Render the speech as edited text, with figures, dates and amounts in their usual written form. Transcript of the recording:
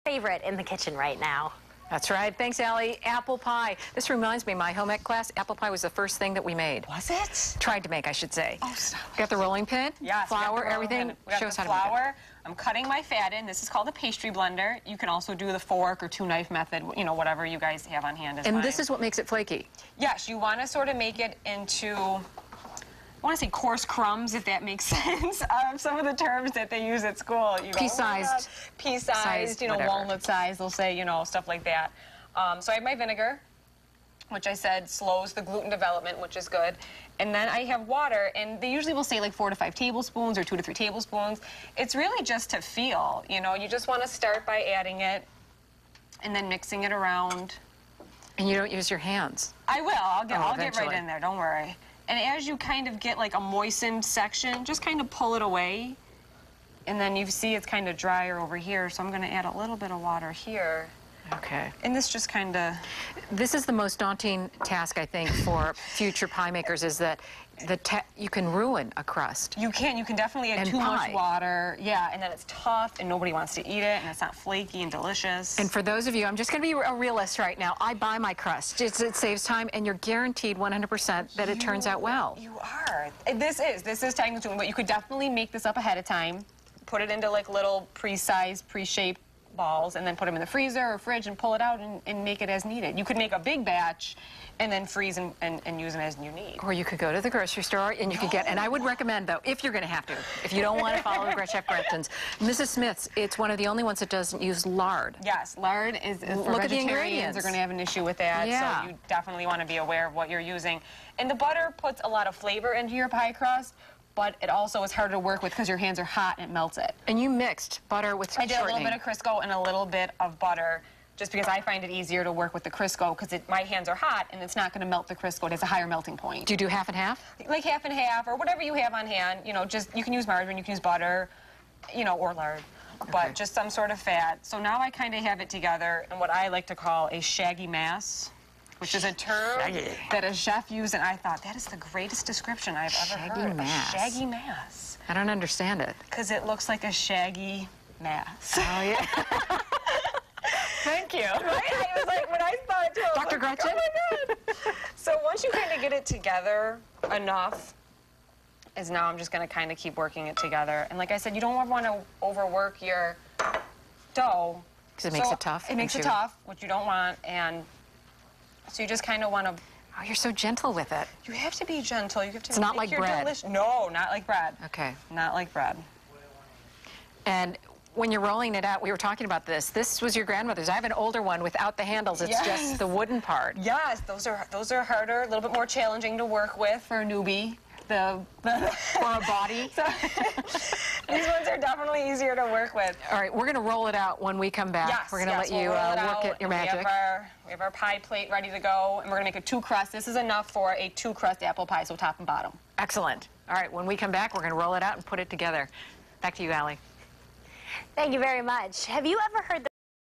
favorite in the kitchen right now. That's right. Thanks, Allie. Apple pie. This reminds me, my home ec class, apple pie was the first thing that we made. Was it? Tried to make, I should say. Oh, stop it. Got the rolling pin? Yes, flour, everything. We got Show us the how to make it. flour. I'm cutting my fat in. This is called a pastry blender. You can also do the fork or two-knife method, you know, whatever you guys have on hand is And fine. this is what makes it flaky. Yes, you want to sort of make it into, I want to say coarse crumbs, if that makes sense. Some of the terms that they use at school. You go, Pea-sized. Pea-sized, you know, whatever. walnut size, they'll say, you know, stuff like that. So I have my vinegar, which I said slows the gluten development, which is good. And then I have water, and they usually will say like 4 to 5 tablespoons or 2 to 3 tablespoons. It's really just to feel, you know, you just want to start by adding it and then mixing it around. And you don't use your hands. I will, I'll get right eventually. in there, don't worry. And as you kind of get like a moistened section, just kind of pull it away. And then you see it's kind of drier over here, so I'm going to add a little bit of water here. Okay. And this just kind of... This is the most daunting task, I think, for future pie makers, is that you can ruin a crust. You can definitely add too much water. Yeah, and then it's tough, and nobody wants to eat it, and it's not flaky and delicious. And for those of you, I'm just going to be a realist right now. I buy my crust. It saves time, and you're guaranteed 100% that it turns out well. You are. This is time consuming, but you could definitely make this up ahead of time, put it into like little pre-sized, pre-shaped balls, and then put them in the freezer or fridge and pull it out and make it as needed. You could make a big batch and then freeze and use them as you need. Or you could go to the grocery store and you could get, and I would recommend, though, if you're going to have to, if you don't want to follow Chef Gretchen's, Mrs. Smith's, it's one of the only ones that doesn't use lard. Yes, lard is for Look at the vegetarians ingredients. are going to have an issue with that, Yeah. so you definitely want to be aware of what you're using. And the butter puts a lot of flavor into your pie crust, but it also is harder to work with because your hands are hot and it melts it. And you mixed butter with I did shortening. a little bit of Crisco and a little bit of butter, just because I find it easier to work with the Crisco because my hands are hot and it's not going to melt the Crisco. It has a higher melting point. Do you do half and half? Like half and half, or whatever you have on hand. You know, just you can use margarine, you can use butter, you know, or lard, but just some sort of fat. So now I kind of have it together in what I like to call a shaggy mass, which is a term that a chef used, and I thought that is the greatest description I've ever heard. Mass. A shaggy mass. I don't understand it. Because it looks like a shaggy mass. Oh, yeah. Thank you. Right? I was like, when I saw it too, I was Dr. like, Gretchen? oh my God. So once you kind of get it together enough, is now I'm just going to kind of keep working it together. And like I said, you don't want to overwork your dough. Because it makes it tough. It makes it tough, which you don't want. And so you just kind of want to... Oh, you're so gentle with it. You have to be gentle. You have to It's not like bread. No, not like bread. Okay. Not like bread. And when you're rolling it out, we were talking about this. This was your grandmother's. I have an older one without the handles. It's just the wooden part. Yes, those are harder, a little bit more challenging to work with for a newbie. Or a body. So, these ones are definitely easier to work with. All right, we're going to roll it out when we come back. Yes, we're going to let you work at your magic. We have our pie plate ready to go, and we're going to make a 2-crust. This is enough for a 2-crust apple pie, so top and bottom. Excellent. All right, when we come back, we're going to roll it out and put it together. Back to you, Allie. Thank you very much. Have you ever heard